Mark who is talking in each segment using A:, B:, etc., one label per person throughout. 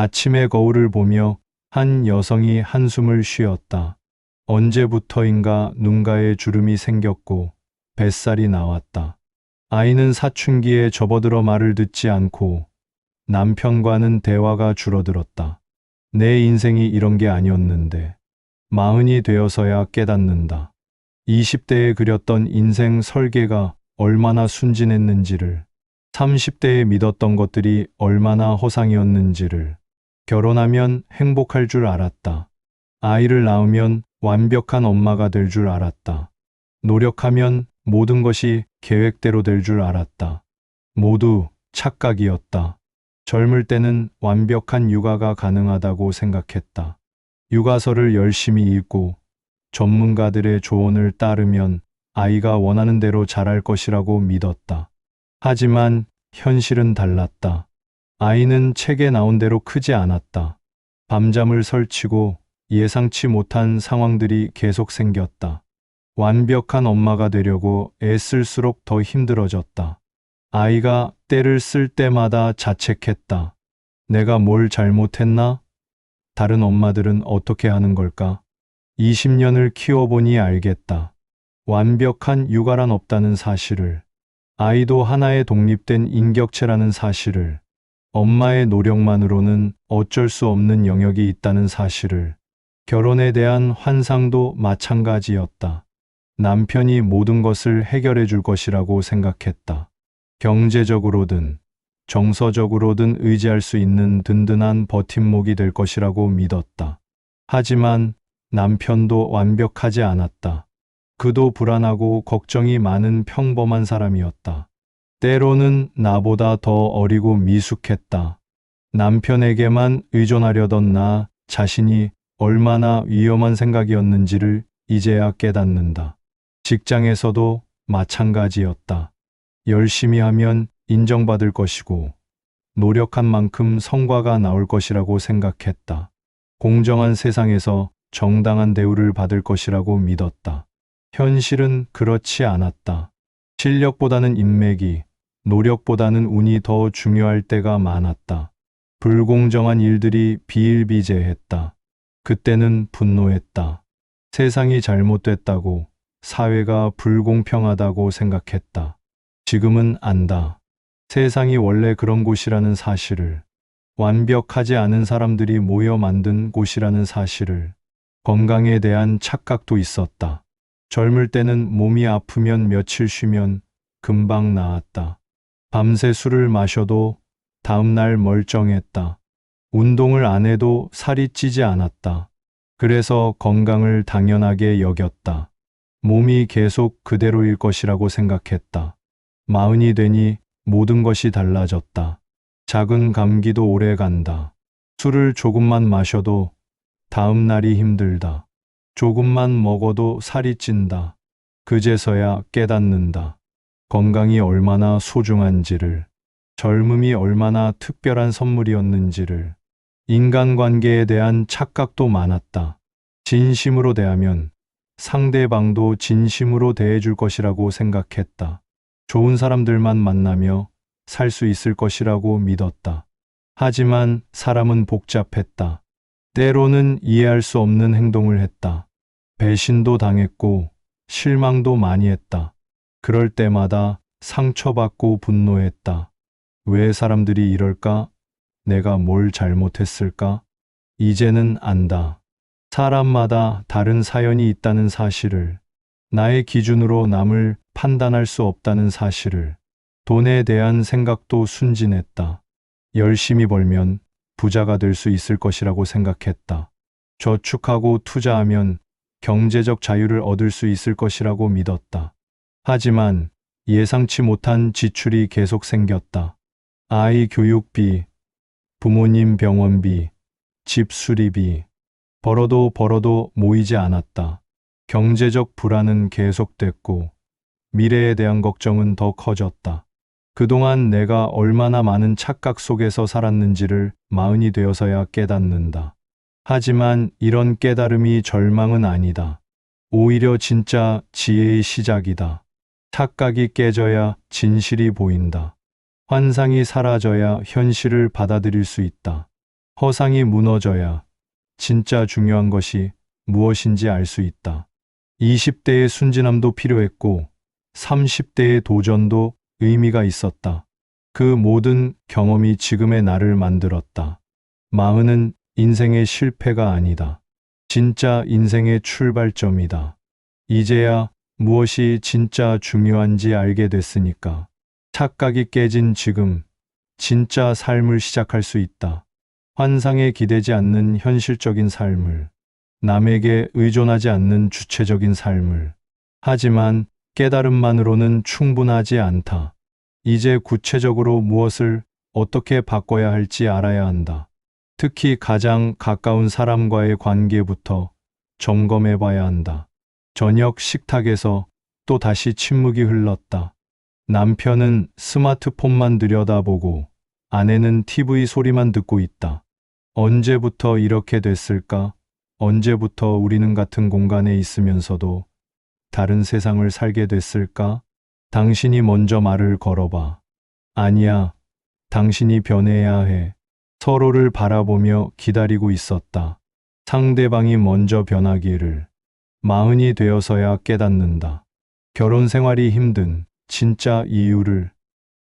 A: 아침의 거울을 보며 한 여성이 한숨을 쉬었다. 언제부터인가 눈가에 주름이 생겼고 뱃살이 나왔다. 아이는 사춘기에 접어들어 말을 듣지 않고 남편과는 대화가 줄어들었다. 내 인생이 이런 게 아니었는데 마흔이 되어서야 깨닫는다. 20대에 그렸던 인생 설계가 얼마나 순진했는지를, 30대에 믿었던 것들이 얼마나 허상이었는지를, 결혼하면 행복할 줄 알았다. 아이를 낳으면 완벽한 엄마가 될 줄 알았다. 노력하면 모든 것이 계획대로 될 줄 알았다. 모두 착각이었다. 젊을 때는 완벽한 육아가 가능하다고 생각했다. 육아서를 열심히 읽고 전문가들의 조언을 따르면 아이가 원하는 대로 자랄 것이라고 믿었다. 하지만 현실은 달랐다. 아이는 책에 나온 대로 크지 않았다. 밤잠을 설치고 예상치 못한 상황들이 계속 생겼다. 완벽한 엄마가 되려고 애쓸수록 더 힘들어졌다. 아이가 때를 쓸 때마다 자책했다. 내가 뭘 잘못했나? 다른 엄마들은 어떻게 하는 걸까? 20년을 키워보니 알겠다. 완벽한 육아란 없다는 사실을, 아이도 하나의 독립된 인격체라는 사실을, 엄마의 노력만으로는 어쩔 수 없는 영역이 있다는 사실을, 결혼에 대한 환상도 마찬가지였다. 남편이 모든 것을 해결해 줄 것이라고 생각했다. 경제적으로든 정서적으로든 의지할 수 있는 든든한 버팀목이 될 것이라고 믿었다. 하지만 남편도 완벽하지 않았다. 그도 불안하고 걱정이 많은 평범한 사람이었다. 때로는 나보다 더 어리고 미숙했다. 남편에게만 의존하려던 나 자신이 얼마나 위험한 생각이었는지를 이제야 깨닫는다. 직장에서도 마찬가지였다. 열심히 하면 인정받을 것이고 노력한 만큼 성과가 나올 것이라고 생각했다. 공정한 세상에서 정당한 대우를 받을 것이라고 믿었다. 현실은 그렇지 않았다. 실력보다는 인맥이, 노력보다는 운이 더 중요할 때가 많았다. 불공정한 일들이 비일비재했다. 그때는 분노했다. 세상이 잘못됐다고, 사회가 불공평하다고 생각했다. 지금은 안다. 세상이 원래 그런 곳이라는 사실을, 완벽하지 않은 사람들이 모여 만든 곳이라는 사실을, 건강에 대한 착각도 있었다. 젊을 때는 몸이 아프면 며칠 쉬면 금방 나았다. 밤새 술을 마셔도 다음날 멀쩡했다. 운동을 안 해도 살이 찌지 않았다. 그래서 건강을 당연하게 여겼다. 몸이 계속 그대로일 것이라고 생각했다. 마흔이 되니 모든 것이 달라졌다. 작은 감기도 오래 간다. 술을 조금만 마셔도 다음 날이 힘들다. 조금만 먹어도 살이 찐다. 그제서야 깨닫는다. 건강이 얼마나 소중한지를, 젊음이 얼마나 특별한 선물이었는지를. 인간관계에 대한 착각도 많았다. 진심으로 대하면 상대방도 진심으로 대해줄 것이라고 생각했다. 좋은 사람들만 만나며 살 수 있을 것이라고 믿었다. 하지만 사람은 복잡했다. 때로는 이해할 수 없는 행동을 했다. 배신도 당했고 실망도 많이 했다. 그럴 때마다 상처받고 분노했다. 왜 사람들이 이럴까? 내가 뭘 잘못했을까? 이제는 안다. 사람마다 다른 사연이 있다는 사실을, 나의 기준으로 남을 판단할 수 없다는 사실을, 돈에 대한 생각도 순진했다. 열심히 벌면 부자가 될 수 있을 것이라고 생각했다. 저축하고 투자하면 경제적 자유를 얻을 수 있을 것이라고 믿었다. 하지만 예상치 못한 지출이 계속 생겼다. 아이 교육비, 부모님 병원비, 집 수리비, 벌어도 모이지 않았다. 경제적 불안은 계속됐고 미래에 대한 걱정은 더 커졌다. 그동안 내가 얼마나 많은 착각 속에서 살았는지를 마흔이 되어서야 깨닫는다. 하지만 이런 깨달음이 절망은 아니다. 오히려 진짜 지혜의 시작이다. 착각이 깨져야 진실이 보인다. 환상이 사라져야 현실을 받아들일 수 있다. 허상이 무너져야 진짜 중요한 것이 무엇인지 알 수 있다. 20대의 순진함도 필요했고 30대의 도전도 의미가 있었다. 그 모든 경험이 지금의 나를 만들었다. 마흔은 인생의 실패가 아니다. 진짜 인생의 출발점이다. 이제야 무엇이 진짜 중요한지 알게 됐으니까. 착각이 깨진 지금 진짜 삶을 시작할 수 있다. 환상에 기대지 않는 현실적인 삶을, 남에게 의존하지 않는 주체적인 삶을. 하지만 깨달음만으로는 충분하지 않다. 이제 구체적으로 무엇을 어떻게 바꿔야 할지 알아야 한다. 특히 가장 가까운 사람과의 관계부터 점검해 봐야 한다. 저녁 식탁에서 또 다시 침묵이 흘렀다. 남편은 스마트폰만 들여다보고 아내는 TV 소리만 듣고 있다. 언제부터 이렇게 됐을까? 언제부터 우리는 같은 공간에 있으면서도 다른 세상을 살게 됐을까? 당신이 먼저 말을 걸어봐. 아니야, 당신이 변해야 해. 서로를 바라보며 기다리고 있었다. 상대방이 먼저 변하기를. 마흔이 되어서야 깨닫는다. 결혼 생활이 힘든 진짜 이유를.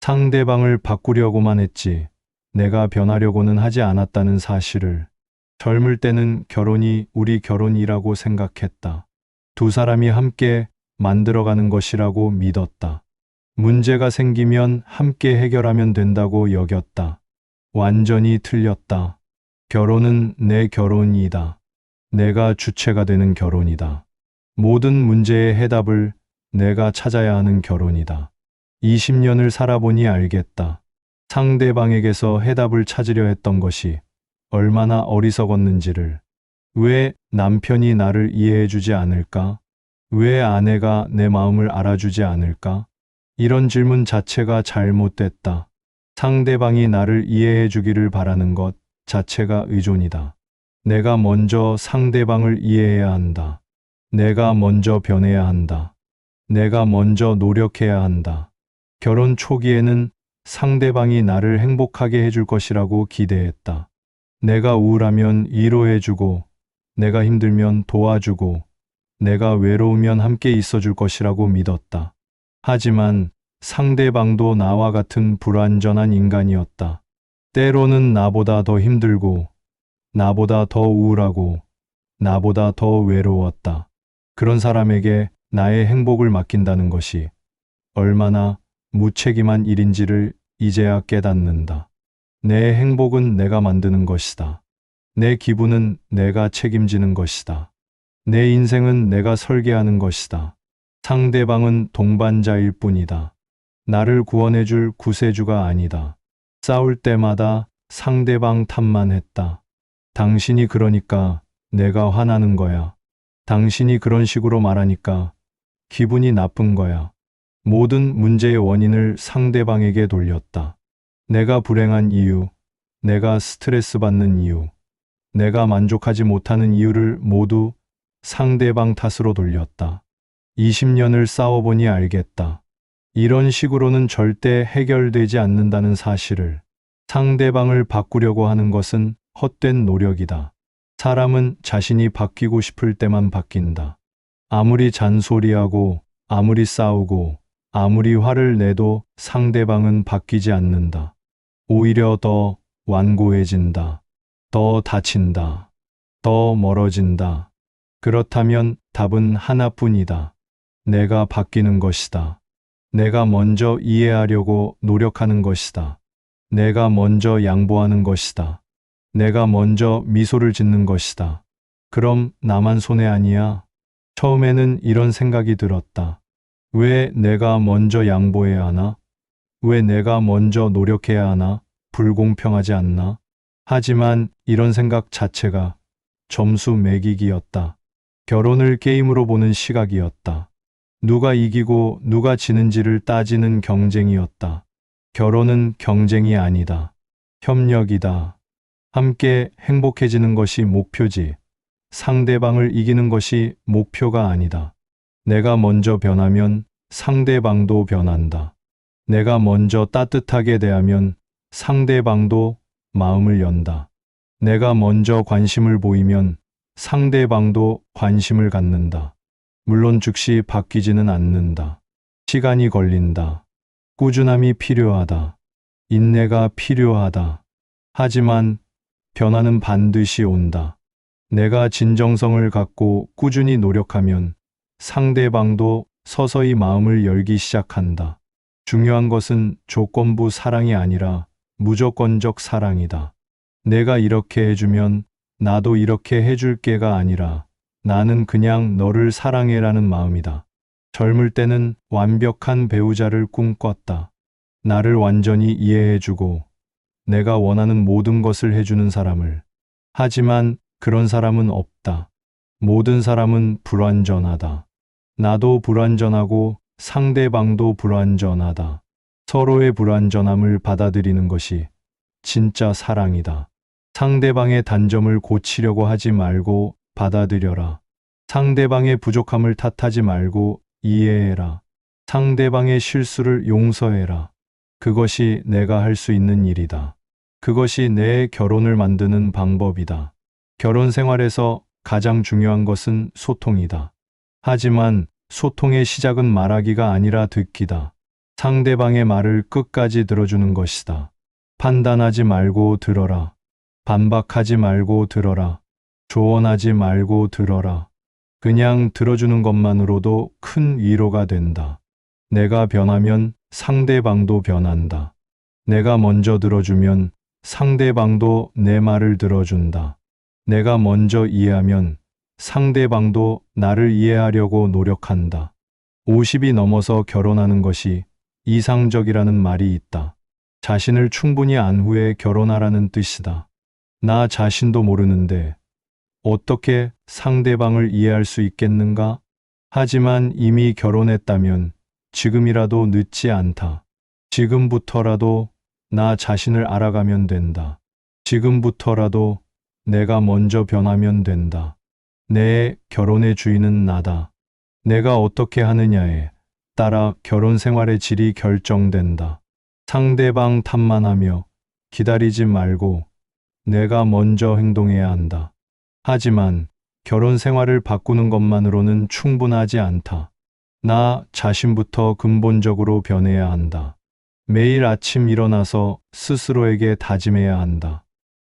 A: 상대방을 바꾸려고만 했지 내가 변하려고는 하지 않았다는 사실을. 젊을 때는 결혼이 우리 결혼이라고 생각했다. 두 사람이 함께 만들어가는 것이라고 믿었다. 문제가 생기면 함께 해결하면 된다고 여겼다. 완전히 틀렸다. 결혼은 내 결혼이다. 내가 주체가 되는 결혼이다. 모든 문제의 해답을 내가 찾아야 하는 결혼이다. 20년을 살아보니 알겠다. 상대방에게서 해답을 찾으려 했던 것이 얼마나 어리석었는지를. 왜 남편이 나를 이해해주지 않을까? 왜 아내가 내 마음을 알아주지 않을까? 이런 질문 자체가 잘못됐다. 상대방이 나를 이해해주기를 바라는 것 자체가 의존이다. 내가 먼저 상대방을 이해해야 한다. 내가 먼저 변해야 한다. 내가 먼저 노력해야 한다. 결혼 초기에는 상대방이 나를 행복하게 해줄 것이라고 기대했다. 내가 우울하면 위로해주고, 내가 힘들면 도와주고, 내가 외로우면 함께 있어줄 것이라고 믿었다. 하지만 상대방도 나와 같은 불완전한 인간이었다. 때로는 나보다 더 힘들고, 나보다 더 우울하고, 나보다 더 외로웠다. 그런 사람에게 나의 행복을 맡긴다는 것이 얼마나 무책임한 일인지를 이제야 깨닫는다. 내 행복은 내가 만드는 것이다. 내 기분은 내가 책임지는 것이다. 내 인생은 내가 설계하는 것이다. 상대방은 동반자일 뿐이다. 나를 구원해줄 구세주가 아니다. 싸울 때마다 상대방 탓만 했다. 당신이 그러니까 내가 화나는 거야. 당신이 그런 식으로 말하니까 기분이 나쁜 거야. 모든 문제의 원인을 상대방에게 돌렸다. 내가 불행한 이유, 내가 스트레스 받는 이유, 내가 만족하지 못하는 이유를 모두 상대방 탓으로 돌렸다. 20년을 싸워보니 알겠다. 이런 식으로는 절대 해결되지 않는다는 사실을. 상대방을 바꾸려고 하는 것은 헛된 노력이다. 사람은 자신이 바뀌고 싶을 때만 바뀐다. 아무리 잔소리하고, 아무리 싸우고, 아무리 화를 내도 상대방은 바뀌지 않는다. 오히려 더 완고해진다. 더 다친다. 더 멀어진다. 그렇다면 답은 하나뿐이다. 내가 바뀌는 것이다. 내가 먼저 이해하려고 노력하는 것이다. 내가 먼저 양보하는 것이다. 내가 먼저 미소를 짓는 것이다. 그럼 나만 손해 아니야? 처음에는 이런 생각이 들었다. 왜 내가 먼저 양보해야 하나? 왜 내가 먼저 노력해야 하나? 불공평하지 않나? 하지만 이런 생각 자체가 점수 매기기였다. 결혼을 게임으로 보는 시각이었다. 누가 이기고 누가 지는지를 따지는 경쟁이었다. 결혼은 경쟁이 아니다. 협력이다. 함께 행복해지는 것이 목표지. 상대방을 이기는 것이 목표가 아니다. 내가 먼저 변하면 상대방도 변한다. 내가 먼저 따뜻하게 대하면 상대방도 마음을 연다. 내가 먼저 관심을 보이면 상대방도 관심을 갖는다. 물론 즉시 바뀌지는 않는다. 시간이 걸린다. 꾸준함이 필요하다. 인내가 필요하다. 하지만 변화는 반드시 온다. 내가 진정성을 갖고 꾸준히 노력하면 상대방도 서서히 마음을 열기 시작한다. 중요한 것은 조건부 사랑이 아니라 무조건적 사랑이다. 내가 이렇게 해주면 나도 이렇게 해줄게가 아니라 나는 그냥 너를 사랑해라는 마음이다. 젊을 때는 완벽한 배우자를 꿈꿨다. 나를 완전히 이해해주고 내가 원하는 모든 것을 해주는 사람을. 하지만 그런 사람은 없다. 모든 사람은 불완전하다. 나도 불완전하고 상대방도 불완전하다. 서로의 불완전함을 받아들이는 것이 진짜 사랑이다. 상대방의 단점을 고치려고 하지 말고 받아들여라. 상대방의 부족함을 탓하지 말고 이해해라. 상대방의 실수를 용서해라. 그것이 내가 할 수 있는 일이다. 그것이 내 결혼을 만드는 방법이다. 결혼 생활에서 가장 중요한 것은 소통이다. 하지만 소통의 시작은 말하기가 아니라 듣기다. 상대방의 말을 끝까지 들어주는 것이다. 판단하지 말고 들어라. 반박하지 말고 들어라. 조언하지 말고 들어라. 그냥 들어주는 것만으로도 큰 위로가 된다. 내가 변하면 상대방도 변한다. 내가 먼저 들어주면 상대방도 내 말을 들어준다. 내가 먼저 이해하면 상대방도 나를 이해하려고 노력한다. 50이 넘어서 결혼하는 것이 이상적이라는 말이 있다. 자신을 충분히 안 후에 결혼하라는 뜻이다. 나 자신도 모르는데 어떻게 상대방을 이해할 수 있겠는가? 하지만 이미 결혼했다면 지금이라도 늦지 않다. 지금부터라도 나 자신을 알아가면 된다. 지금부터라도 내가 먼저 변하면 된다. 내 결혼의 주인은 나다. 내가 어떻게 하느냐에 따라 결혼 생활의 질이 결정된다. 상대방 탓만 하며 기다리지 말고 내가 먼저 행동해야 한다. 하지만 결혼 생활을 바꾸는 것만으로는 충분하지 않다. 나 자신부터 근본적으로 변해야 한다. 매일 아침 일어나서 스스로에게 다짐해야 한다.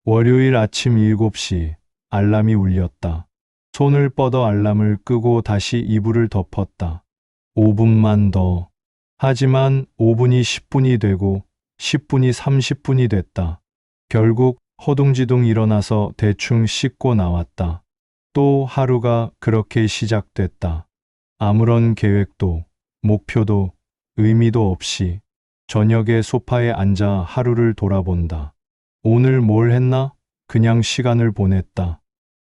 A: 월요일 아침 7시 알람이 울렸다. 손을 뻗어 알람을 끄고 다시 이불을 덮었다. 5분만 더. 하지만 5분이 10분이 되고 10분이 30분이 됐다. 결국 허둥지둥 일어나서 대충 씻고 나왔다. 또 하루가 그렇게 시작됐다. 아무런 계획도, 목표도, 의미도 없이 저녁에 소파에 앉아 하루를 돌아본다. 오늘 뭘 했나? 그냥 시간을 보냈다.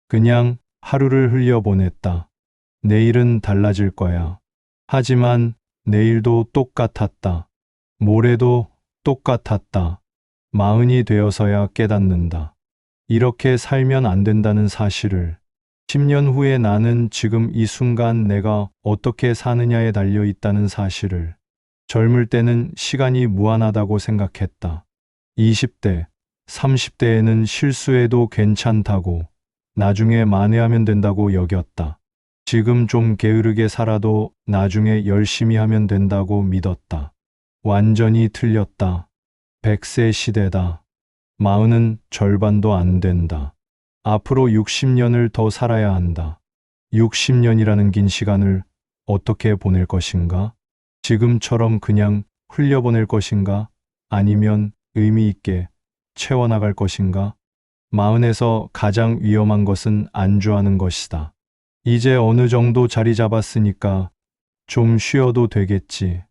A: 그냥 하루를 흘려보냈다. 내일은 달라질 거야. 하지만 내일도 똑같았다. 모레도 똑같았다. 마흔이 되어서야 깨닫는다. 이렇게 살면 안 된다는 사실을. 10년 후에 나는 지금 이 순간 내가 어떻게 사느냐에 달려 있다는 사실을. 젊을 때는 시간이 무한하다고 생각했다. 20대, 30대에는 실수해도 괜찮다고, 나중에 만회하면 된다고 여겼다. 지금 좀 게으르게 살아도 나중에 열심히 하면 된다고 믿었다. 완전히 틀렸다. 100세 시대다. 마흔은 절반도 안 된다. 앞으로 60년을 더 살아야 한다. 60년이라는 긴 시간을 어떻게 보낼 것인가? 지금처럼 그냥 흘려보낼 것인가? 아니면 의미 있게 채워나갈 것인가? 마흔에서 가장 위험한 것은 안주하는 것이다. 이제 어느 정도 자리 잡았으니까 좀 쉬어도 되겠지.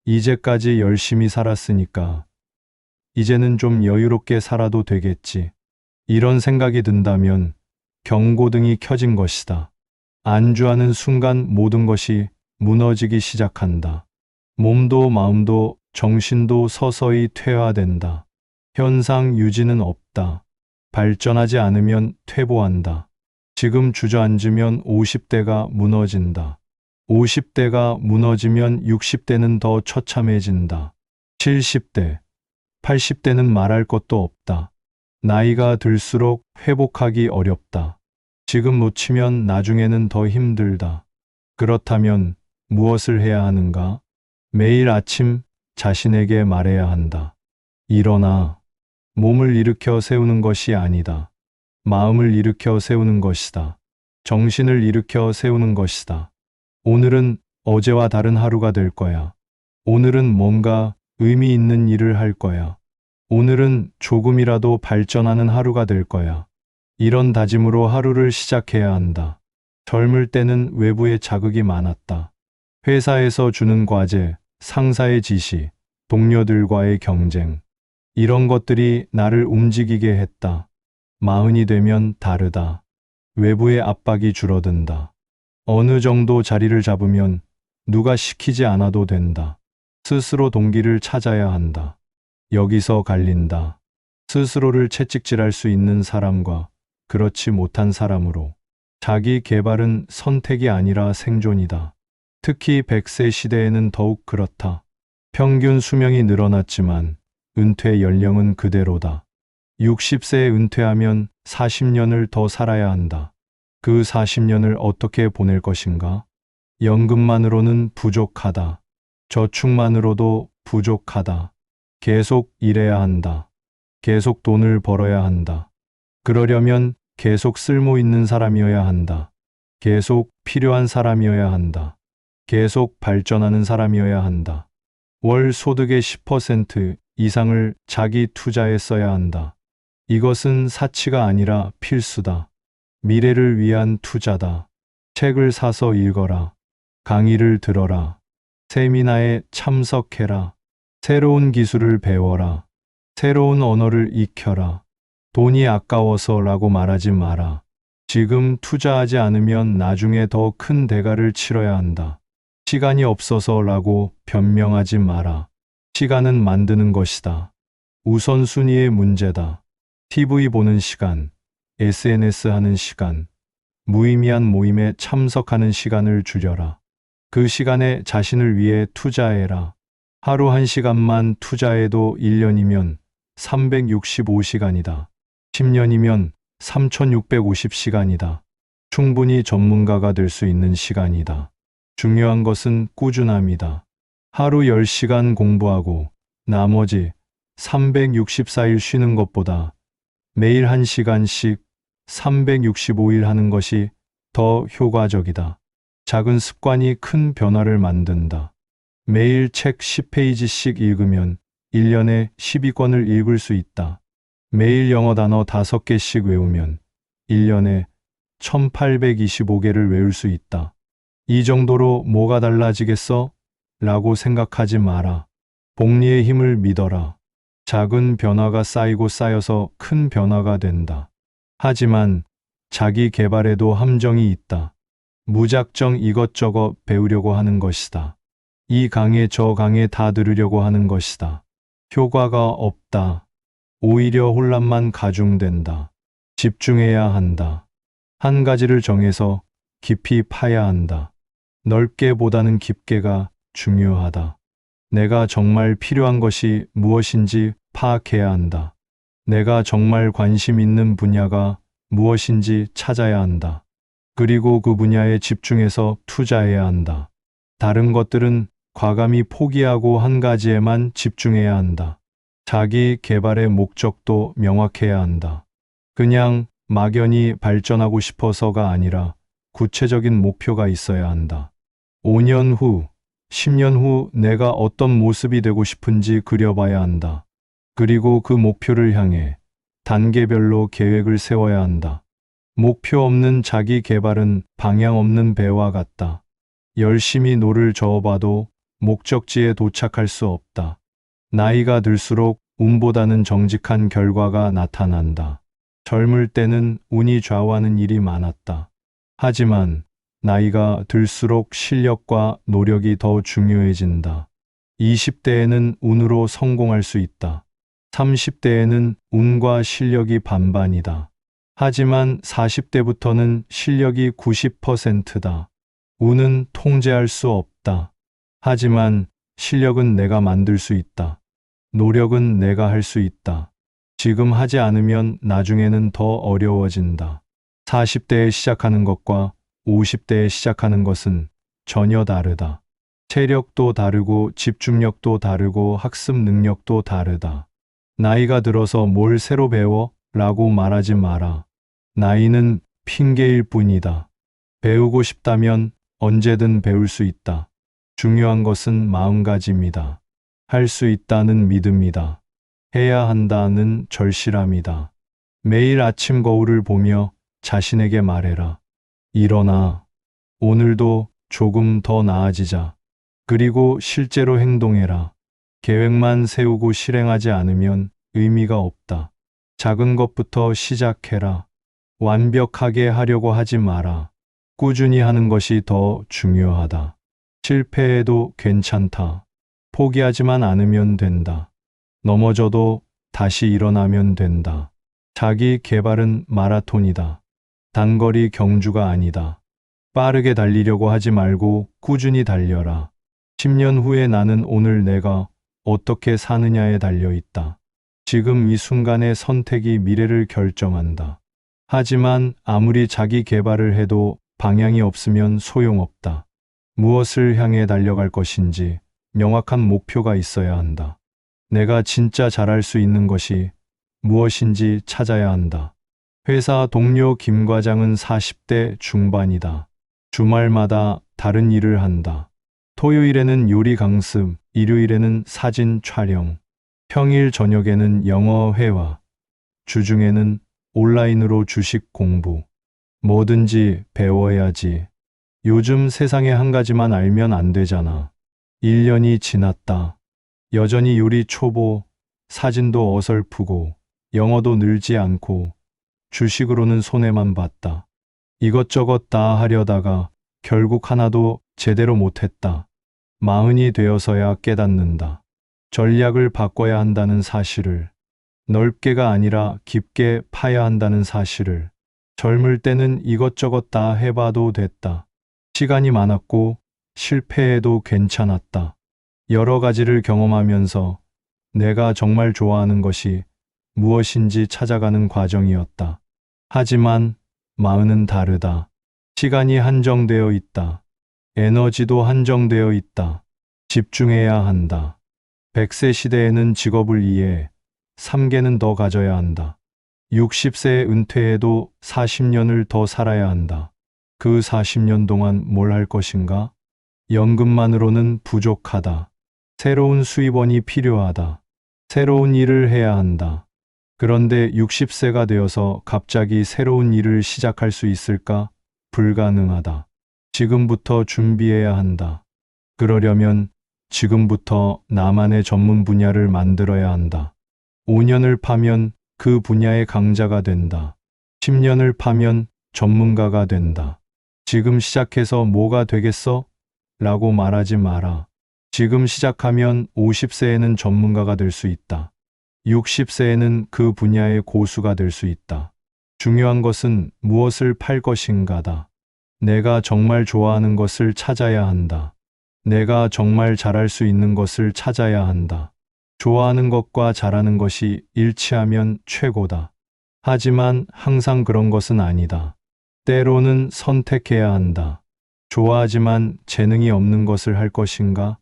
A: 이제까지 열심히 살았으니까 이제는 좀 여유롭게 살아도 되겠지. 이런 생각이 든다면 경고등이 켜진 것이다. 안주하는 순간 모든 것이 무너지기 시작한다. 몸도 마음도 정신도 서서히 퇴화된다. 현상 유지는 없다. 발전하지 않으면 퇴보한다. 지금 주저앉으면 50대가 무너진다. 50대가 무너지면 60대는 더 처참해진다. 70대, 80대는 말할 것도 없다. 나이가 들수록 회복하기 어렵다. 지금 놓치면 나중에는 더 힘들다. 그렇다면 무엇을 해야 하는가? 매일 아침 자신에게 말해야 한다. 일어나. 몸을 일으켜 세우는 것이 아니다. 마음을 일으켜 세우는 것이다. 정신을 일으켜 세우는 것이다. 오늘은 어제와 다른 하루가 될 거야. 오늘은 뭔가 의미 있는 일을 할 거야. 오늘은 조금이라도 발전하는 하루가 될 거야. 이런 다짐으로 하루를 시작해야 한다. 젊을 때는 외부의 자극이 많았다. 회사에서 주는 과제, 상사의 지시, 동료들과의 경쟁. 이런 것들이 나를 움직이게 했다. 마흔이 되면 다르다. 외부의 압박이 줄어든다. 어느 정도 자리를 잡으면 누가 시키지 않아도 된다. 스스로 동기를 찾아야 한다. 여기서 갈린다. 스스로를 채찍질할 수 있는 사람과 그렇지 못한 사람으로. 자기 개발은 선택이 아니라 생존이다. 특히 100세 시대에는 더욱 그렇다. 평균 수명이 늘어났지만 은퇴 연령은 그대로다. 60세에 은퇴하면 40년을 더 살아야 한다. 그 40년을 어떻게 보낼 것인가? 연금만으로는 부족하다. 저축만으로도 부족하다. 계속 일해야 한다. 계속 돈을 벌어야 한다. 그러려면 계속 쓸모 있는 사람이어야 한다. 계속 필요한 사람이어야 한다. 계속 발전하는 사람이어야 한다. 월 소득의 10% 이상을 자기 투자에 써야 한다. 이것은 사치가 아니라 필수다. 미래를 위한 투자다. 책을 사서 읽어라. 강의를 들어라. 세미나에 참석해라. 새로운 기술을 배워라. 새로운 언어를 익혀라. 돈이 아까워서라고 말하지 마라. 지금 투자하지 않으면 나중에 더 큰 대가를 치러야 한다. 시간이 없어서라고 변명하지 마라. 시간은 만드는 것이다. 우선순위의 문제다. TV 보는 시간, SNS 하는 시간, 무의미한 모임에 참석하는 시간을 줄여라. 그 시간에 자신을 위해 투자해라. 하루 1시간만 투자해도 1년이면 365시간이다. 10년이면 3650시간이다. 충분히 전문가가 될 수 있는 시간이다. 중요한 것은 꾸준함이다. 하루 10시간 공부하고 나머지 364일 쉬는 것보다 매일 1시간씩 365일 하는 것이 더 효과적이다. 작은 습관이 큰 변화를 만든다. 매일 책 10페이지씩 읽으면 1년에 12권을 읽을 수 있다. 매일 영어 단어 5개씩 외우면 1년에 1825개를 외울 수 있다. 이 정도로 뭐가 달라지겠어? 라고 생각하지 마라. 복리의 힘을 믿어라. 작은 변화가 쌓이고 쌓여서 큰 변화가 된다. 하지만 자기 개발에도 함정이 있다. 무작정 이것저것 배우려고 하는 것이다. 이 강의 저 강의 다 들으려고 하는 것이다. 효과가 없다. 오히려 혼란만 가중된다. 집중해야 한다. 한 가지를 정해서 깊이 파야 한다. 넓게 보다는 깊게가 중요하다. 내가 정말 필요한 것이 무엇인지 파악해야 한다. 내가 정말 관심 있는 분야가 무엇인지 찾아야 한다. 그리고 그 분야에 집중해서 투자해야 한다. 다른 것들은 과감히 포기하고 한 가지에만 집중해야 한다. 자기 개발의 목적도 명확해야 한다. 그냥 막연히 발전하고 싶어서가 아니라 구체적인 목표가 있어야 한다. 5년 후, 10년 후 내가 어떤 모습이 되고 싶은지 그려봐야 한다. 그리고 그 목표를 향해 단계별로 계획을 세워야 한다. 목표 없는 자기 개발은 방향 없는 배와 같다. 열심히 노를 저어봐도 목적지에 도착할 수 없다. 나이가 들수록 운보다는 정직한 결과가 나타난다. 젊을 때는 운이 좌우하는 일이 많았다. 하지만 나이가 들수록 실력과 노력이 더 중요해진다. 20대에는 운으로 성공할 수 있다. 30대에는 운과 실력이 반반이다. 하지만 40대부터는 실력이 90%다. 운은 통제할 수 없다. 하지만 실력은 내가 만들 수 있다. 노력은 내가 할 수 있다. 지금 하지 않으면 나중에는 더 어려워진다. 40대에 시작하는 것과 50대에 시작하는 것은 전혀 다르다. 체력도 다르고 집중력도 다르고 학습 능력도 다르다. 나이가 들어서 뭘 새로 배워? 라고 말하지 마라. 나이는 핑계일 뿐이다. 배우고 싶다면 언제든 배울 수 있다. 중요한 것은 마음가짐이다. 할 수 있다는 믿음이다. 해야 한다는 절실함이다. 매일 아침 거울을 보며 자신에게 말해라. 일어나. 오늘도 조금 더 나아지자. 그리고 실제로 행동해라. 계획만 세우고 실행하지 않으면 의미가 없다. 작은 것부터 시작해라. 완벽하게 하려고 하지 마라. 꾸준히 하는 것이 더 중요하다. 실패해도 괜찮다. 포기하지만 않으면 된다. 넘어져도 다시 일어나면 된다. 자기 개발은 마라톤이다. 단거리 경주가 아니다. 빠르게 달리려고 하지 말고 꾸준히 달려라. 10년 후에 나는 오늘 내가 어떻게 사느냐에 달려 있다. 지금 이 순간의 선택이 미래를 결정한다. 하지만 아무리 자기 개발을 해도 방향이 없으면 소용없다. 무엇을 향해 달려갈 것인지 명확한 목표가 있어야 한다. 내가 진짜 잘할 수 있는 것이 무엇인지 찾아야 한다. 회사 동료 김 과장은 40대 중반이다. 주말마다 다른 일을 한다. 토요일에는 요리 강습, 일요일에는 사진 촬영, 평일 저녁에는 영어 회화, 주중에는 온라인으로 주식 공부. 뭐든지 배워야지. 요즘 세상에 한 가지만 알면 안 되잖아. 1년이 지났다. 여전히 요리 초보, 사진도 어설프고, 영어도 늘지 않고, 주식으로는 손해만 봤다. 이것저것 다 하려다가 결국 하나도 제대로 못했다. 마흔이 되어서야 깨닫는다. 전략을 바꿔야 한다는 사실을, 넓게가 아니라 깊게 파야 한다는 사실을. 젊을 때는 이것저것 다 해봐도 됐다. 시간이 많았고 실패해도 괜찮았다. 여러 가지를 경험하면서 내가 정말 좋아하는 것이 무엇인지 찾아가는 과정이었다. 하지만 마음은 다르다. 시간이 한정되어 있다. 에너지도 한정되어 있다. 집중해야 한다. 100세 시대에는 직업을 이해, 3개는 더 가져야 한다. 60세에 은퇴해도 40년을 더 살아야 한다. 그 40년 동안 뭘 할 것인가? 연금만으로는 부족하다. 새로운 수입원이 필요하다. 새로운 일을 해야 한다. 그런데 60세가 되어서 갑자기 새로운 일을 시작할 수 있을까? 불가능하다. 지금부터 준비해야 한다. 그러려면 지금부터 나만의 전문 분야를 만들어야 한다. 5년을 파면 그 분야의 강자가 된다. 10년을 파면 전문가가 된다. 지금 시작해서 뭐가 되겠어? 라고 말하지 마라. 지금 시작하면 50세에는 전문가가 될 수 있다. 60세에는 그 분야의 고수가 될 수 있다. 중요한 것은 무엇을 팔 것인가다. 내가 정말 좋아하는 것을 찾아야 한다. 내가 정말 잘할 수 있는 것을 찾아야 한다. 좋아하는 것과 잘하는 것이 일치하면 최고다. 하지만 항상 그런 것은 아니다. 때로는 선택해야 한다. 좋아하지만 재능이 없는 것을 할 것인가?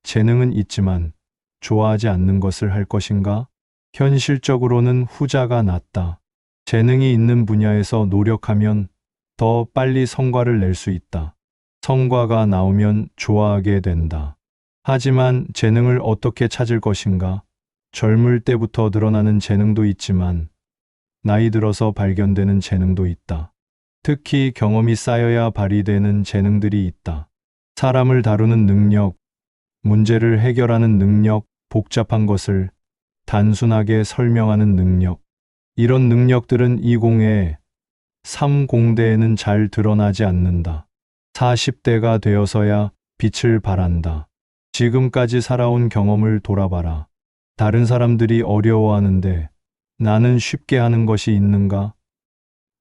A: 재능은 있지만 좋아하지 않는 것을 할 것인가? 현실적으로는 후자가 낫다. 재능이 있는 분야에서 노력하면 더 빨리 성과를 낼 수 있다. 성과가 나오면 좋아하게 된다. 하지만 재능을 어떻게 찾을 것인가? 젊을 때부터 드러나는 재능도 있지만 나이 들어서 발견되는 재능도 있다. 특히 경험이 쌓여야 발휘되는 재능들이 있다. 사람을 다루는 능력, 문제를 해결하는 능력, 복잡한 것을 단순하게 설명하는 능력. 이런 능력들은 20에 30대에는 잘 드러나지 않는다. 40대가 되어서야 빛을 발한다. 지금까지 살아온 경험을 돌아봐라. 다른 사람들이 어려워하는데 나는 쉽게 하는 것이 있는가?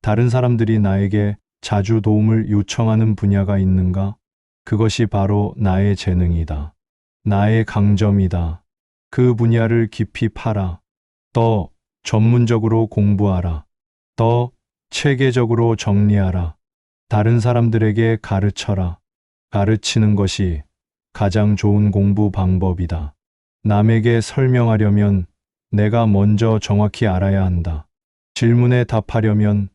A: 다른 사람들이 나에게 자주 도움을 요청하는 분야가 있는가? 그것이 바로 나의 재능이다. 나의 강점이다. 그 분야를 깊이 파라. 더 전문적으로 공부하라. 더 체계적으로 정리하라. 다른 사람들에게 가르쳐라. 가르치는 것이 가장 좋은 공부 방법이다. 남에게 설명하려면 내가 먼저 정확히 알아야 한다. 질문에 답하려면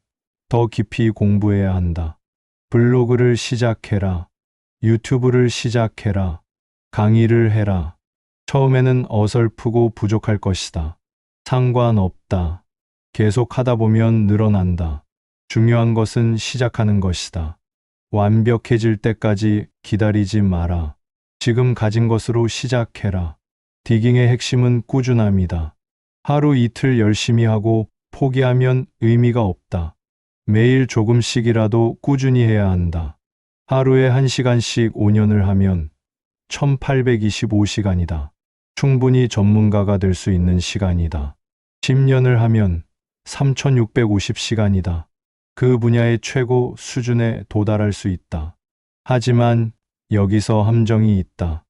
A: 더 깊이 공부해야 한다. 블로그를 시작해라. 유튜브를 시작해라. 강의를 해라. 처음에는 어설프고 부족할 것이다. 상관없다. 계속 하다 보면 늘어난다. 중요한 것은 시작하는 것이다. 완벽해질 때까지 기다리지 마라. 지금 가진 것으로 시작해라. 디깅의 핵심은 꾸준함이다. 하루 이틀 열심히 하고 포기하면 의미가 없다. 매일 조금씩이라도 꾸준히 해야 한다. 하루에 1시간씩 5년을 하면 1825시간이다. 충분히 전문가가 될 수 있는 시간이다. 10년을 하면 3650시간이다. 그 분야의 최고 수준에 도달할 수 있다. 하지만 여기서 함정이 있다.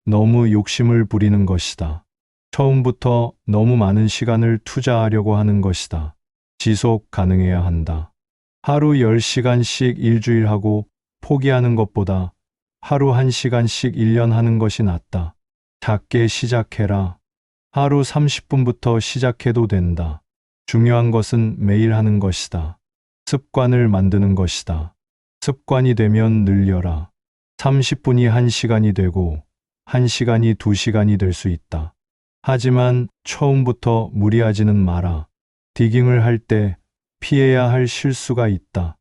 A: 너무 욕심을 부리는 것이다. 처음부터 너무 많은 시간을 투자하려고 하는 것이다. 지속 가능해야 한다. 하루 10시간씩 일주일 하고 포기하는 것보다 하루 1시간씩 1년 하는 것이 낫다. 작게 시작해라. 하루 30분부터 시작해도 된다. 중요한 것은 매일 하는 것이다. 습관을 만드는 것이다. 습관이 되면 늘려라. 30분이 1시간이 되고 1시간이 2시간이 될 수 있다. 하지만 처음부터 무리하지는 마라. 디깅을 할 때 피해야 할 실수가 있다.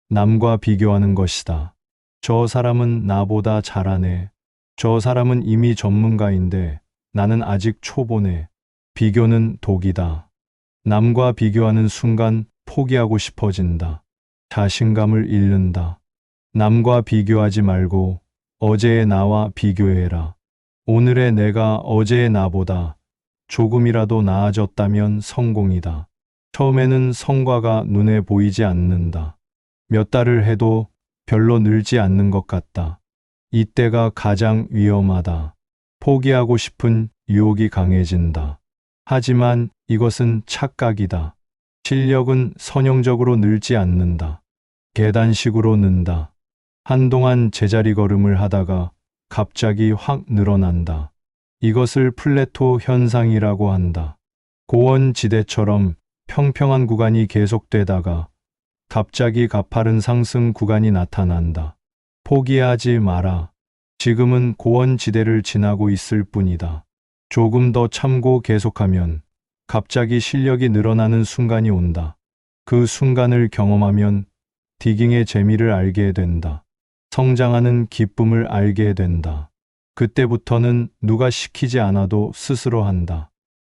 A: 남과 비교하는 것이다. 저 사람은 나보다 잘하네. 저 사람은 이미 전문가인데 나는 아직 초보네. 비교는 독이다. 남과 비교하는 순간 포기하고 싶어진다. 자신감을 잃는다. 남과 비교하지 말고 어제의 나와 비교해라. 오늘의 내가 어제의 나보다 조금이라도 나아졌다면 성공이다. 처음에는 성과가 눈에 보이지 않는다. 몇 달을 해도 별로 늘지 않는 것 같다. 이때가 가장 위험하다. 포기하고 싶은 유혹이 강해진다. 하지만 이것은 착각이다. 실력은 선형적으로 늘지 않는다. 계단식으로 는다. 한동안 제자리 걸음을 하다가 갑자기 확 늘어난다. 이것을 플래토 현상이라고 한다. 고원지대처럼 평평한 구간이 계속되다가 갑자기 가파른 상승 구간이 나타난다. 포기하지 마라. 지금은 고원지대를 지나고 있을 뿐이다. 조금 더 참고 계속하면 갑자기 실력이 늘어나는 순간이 온다. 그 순간을 경험하면 디깅의 재미를 알게 된다. 성장하는 기쁨을 알게 된다. 그때부터는 누가 시키지 않아도 스스로 한다.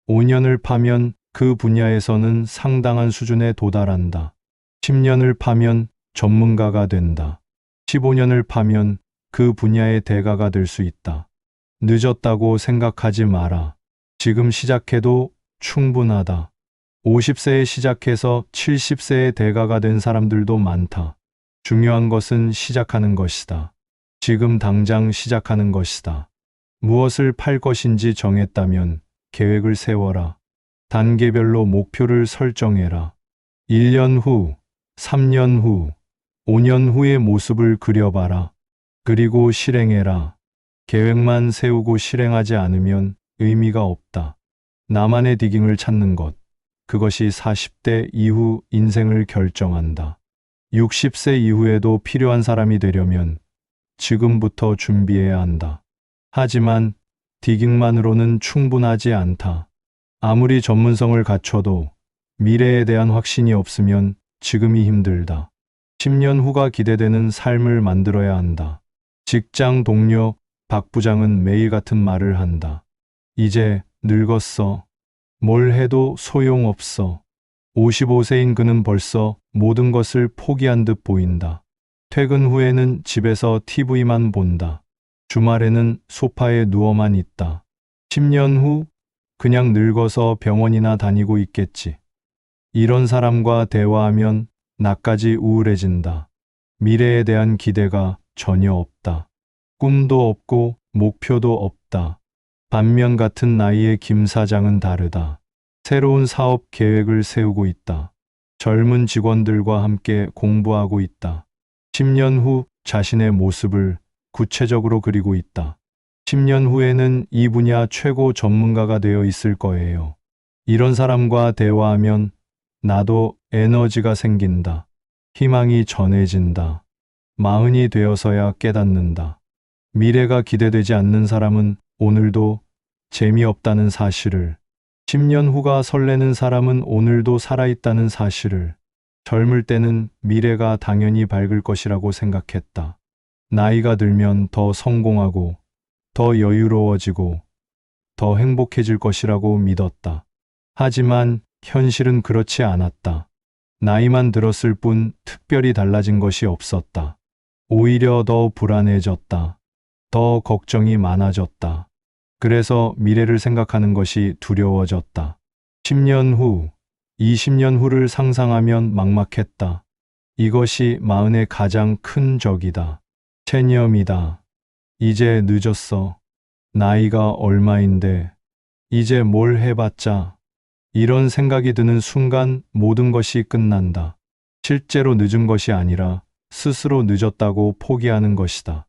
A: 5년을 파면 그 분야에서는 상당한 수준에 도달한다. 10년을 파면 전문가가 된다. 15년을 파면 그 분야의 대가가 될 수 있다. 늦었다고 생각하지 마라. 지금 시작해도 충분하다. 50세에 시작해서 70세의 대가가 된 사람들도 많다. 중요한 것은 시작하는 것이다. 지금 당장 시작하는 것이다. 무엇을 팔 것인지 정했다면 계획을 세워라. 단계별로 목표를 설정해라. 1년 후, 3년 후, 5년 후의 모습을 그려봐라. 그리고 실행해라. 계획만 세우고 실행하지 않으면 의미가 없다. 나만의 디깅을 찾는 것, 그것이 40대 이후 인생을 결정한다. 60세 이후에도 필요한 사람이 되려면 지금부터 준비해야 한다. 하지만 디깅만으로는 충분하지 않다. 아무리 전문성을 갖춰도 미래에 대한 확신이 없으면 지금이 힘들다. 10년 후가 기대되는 삶을 만들어야 한다. 직장 동료 박 부장은 매일 같은 말을 한다. 이제 늙었어. 뭘 해도 소용없어. 55세인 그는 벌써 모든 것을 포기한 듯 보인다. 퇴근 후에는 집에서 TV만 본다. 주말에는 소파에 누워만 있다. 10년 후 그냥 늙어서 병원이나 다니고 있겠지. 이런 사람과 대화하면 나까지 우울해진다. 미래에 대한 기대가 전혀 없다. 꿈도 없고 목표도 없다. 반면 같은 나이의 김 사장은 다르다. 새로운 사업 계획을 세우고 있다. 젊은 직원들과 함께 공부하고 있다. 10년 후 자신의 모습을 구체적으로 그리고 있다. 10년 후에는 이 분야 최고 전문가가 되어 있을 거예요. 이런 사람과 대화하면 나도 에너지가 생긴다. 희망이 전해진다. 마흔이 되어서야 깨닫는다. 미래가 기대되지 않는 사람은 오늘도 재미없다는 사실을, 10년 후가 설레는 사람은 오늘도 살아있다는 사실을, 젊을 때는 미래가 당연히 밝을 것이라고 생각했다. 나이가 들면 더 성공하고, 더 여유로워지고, 더 행복해질 것이라고 믿었다. 하지만 현실은 그렇지 않았다. 나이만 들었을 뿐 특별히 달라진 것이 없었다. 오히려 더 불안해졌다. 더 걱정이 많아졌다. 그래서 미래를 생각하는 것이 두려워졌다. 10년 후, 20년 후를 상상하면 막막했다. 이것이 마흔의 가장 큰 적이다. 체념이다. 이제 늦었어. 나이가 얼마인데, 이제 뭘 해봤자. 이런 생각이 드는 순간 모든 것이 끝난다. 실제로 늦은 것이 아니라 스스로 늦었다고 포기하는 것이다.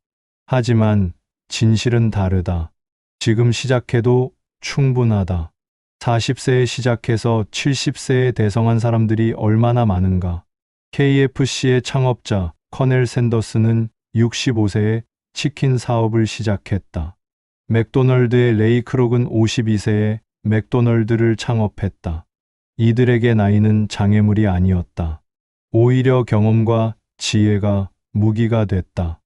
A: 하지만 진실은 다르다. 지금 시작해도 충분하다. 40세에 시작해서 70세에 대성한 사람들이 얼마나 많은가. KFC의 창업자 커넬 샌더스는 65세에 치킨 사업을 시작했다. 맥도널드의 레이 크록은 52세에 맥도널드를 창업했다. 이들에게 나이는 장애물이 아니었다. 오히려 경험과 지혜가 무기가 됐다.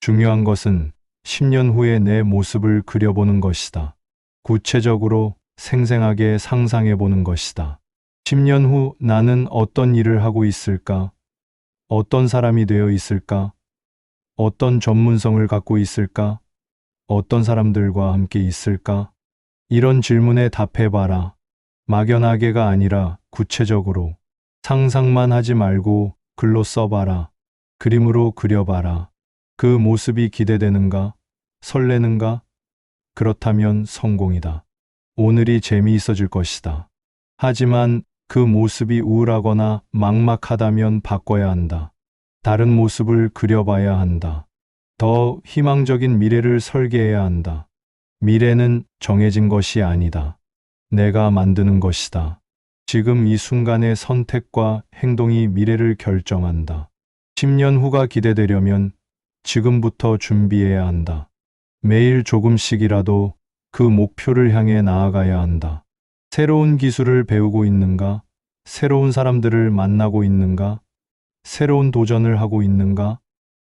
A: 중요한 것은 10년 후에 내 모습을 그려보는 것이다. 구체적으로 생생하게 상상해보는 것이다. 10년 후 나는 어떤 일을 하고 있을까? 어떤 사람이 되어 있을까? 어떤 전문성을 갖고 있을까? 어떤 사람들과 함께 있을까? 이런 질문에 답해봐라. 막연하게가 아니라 구체적으로. 상상만 하지 말고 글로 써봐라. 그림으로 그려봐라. 그 모습이 기대되는가? 설레는가? 그렇다면 성공이다. 오늘이 재미있어질 것이다. 하지만 그 모습이 우울하거나 막막하다면 바꿔야 한다. 다른 모습을 그려봐야 한다. 더 희망적인 미래를 설계해야 한다. 미래는 정해진 것이 아니다. 내가 만드는 것이다. 지금 이 순간의 선택과 행동이 미래를 결정한다. 10년 후가 기대되려면 지금부터 준비해야 한다. 매일 조금씩이라도 그 목표를 향해 나아가야 한다. 새로운 기술을 배우고 있는가? 새로운 사람들을 만나고 있는가? 새로운 도전을 하고 있는가?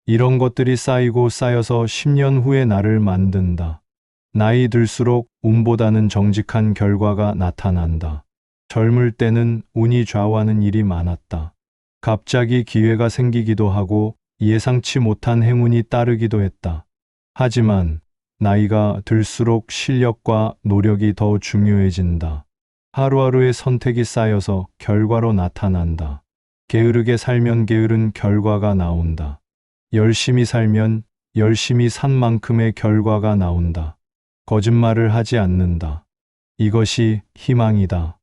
A: 이런 것들이 쌓이고 쌓여서 10년 후의 나를 만든다. 나이 들수록 운보다는 정직한 결과가 나타난다. 젊을 때는 운이 좌우하는 일이 많았다. 갑자기 기회가 생기기도 하고 예상치 못한 행운이 따르기도 했다. 하지만 나이가 들수록 실력과 노력이 더 중요해진다. 하루하루의 선택이 쌓여서 결과로 나타난다. 게으르게 살면 게으른 결과가 나온다. 열심히 살면 열심히 산 만큼의 결과가 나온다. 거짓말을 하지 않는다. 이것이 희망이다.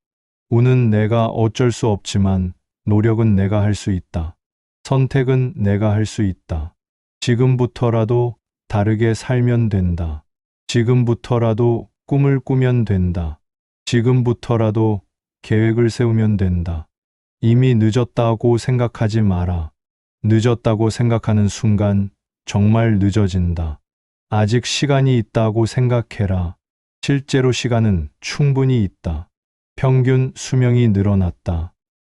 A: 운은 내가 어쩔 수 없지만 노력은 내가 할 수 있다. 선택은 내가 할 수 있다. 지금부터라도 다르게 살면 된다. 지금부터라도 꿈을 꾸면 된다. 지금부터라도 계획을 세우면 된다. 이미 늦었다고 생각하지 마라. 늦었다고 생각하는 순간 정말 늦어진다. 아직 시간이 있다고 생각해라. 실제로 시간은 충분히 있다. 평균 수명이 늘어났다.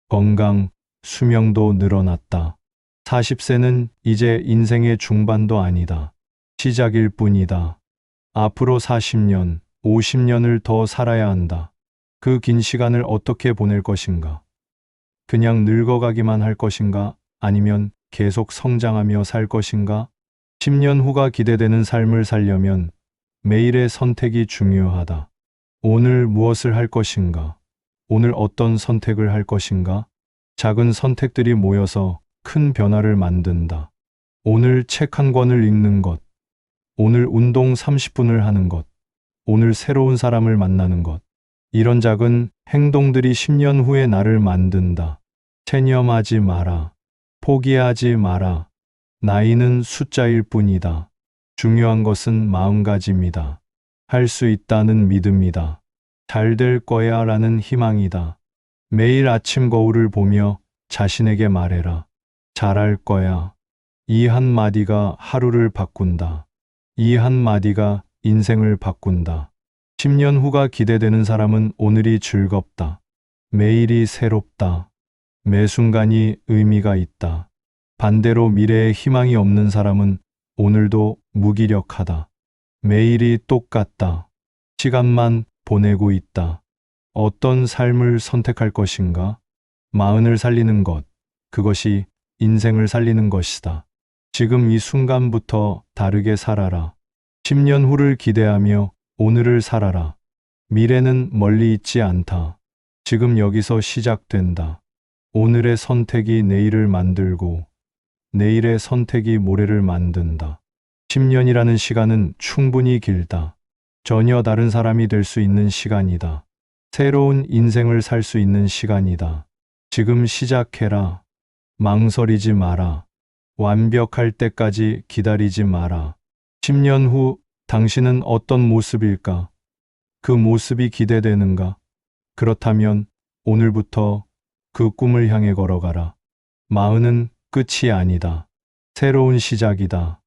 A: 건강, 수명도 늘어났다. 40세는 이제 인생의 중반도 아니다. 시작일 뿐이다. 앞으로 40년, 50년을 더 살아야 한다. 그 긴 시간을 어떻게 보낼 것인가? 그냥 늙어가기만 할 것인가? 아니면 계속 성장하며 살 것인가? 10년 후가 기대되는 삶을 살려면 매일의 선택이 중요하다. 오늘 무엇을 할 것인가? 오늘 어떤 선택을 할 것인가? 작은 선택들이 모여서 큰 변화를 만든다. 오늘 책 한 권을 읽는 것, 오늘 운동 30분을 하는 것, 오늘 새로운 사람을 만나는 것. 이런 작은 행동들이 10년 후에 나를 만든다. 체념하지 마라. 포기하지 마라. 나이는 숫자일 뿐이다. 중요한 것은 마음가짐이다. 할 수 있다는 믿음이다. 잘 될 거야 라는 희망이다. 매일 아침 거울을 보며 자신에게 말해라. 잘할 거야. 이 한마디가 하루를 바꾼다. 이 한마디가 인생을 바꾼다. 10년 후가 기대되는 사람은 오늘이 즐겁다. 매일이 새롭다. 매 순간이 의미가 있다. 반대로 미래에 희망이 없는 사람은 오늘도 무기력하다. 매일이 똑같다. 시간만 보내고 있다. 어떤 삶을 선택할 것인가? 마흔을 살리는 것, 그것이 인생을 살리는 것이다. 지금 이 순간부터 다르게 살아라. 10년 후를 기대하며 오늘을 살아라. 미래는 멀리 있지 않다. 지금 여기서 시작된다. 오늘의 선택이 내일을 만들고 내일의 선택이 모레를 만든다. 10년이라는 시간은 충분히 길다. 전혀 다른 사람이 될 수 있는 시간이다. 새로운 인생을 살 수 있는 시간이다. 지금 시작해라. 망설이지 마라. 완벽할 때까지 기다리지 마라. 10년 후 당신은 어떤 모습일까? 그 모습이 기대되는가? 그렇다면 오늘부터 그 꿈을 향해 걸어가라. 마흔은 끝이 아니다. 새로운 시작이다.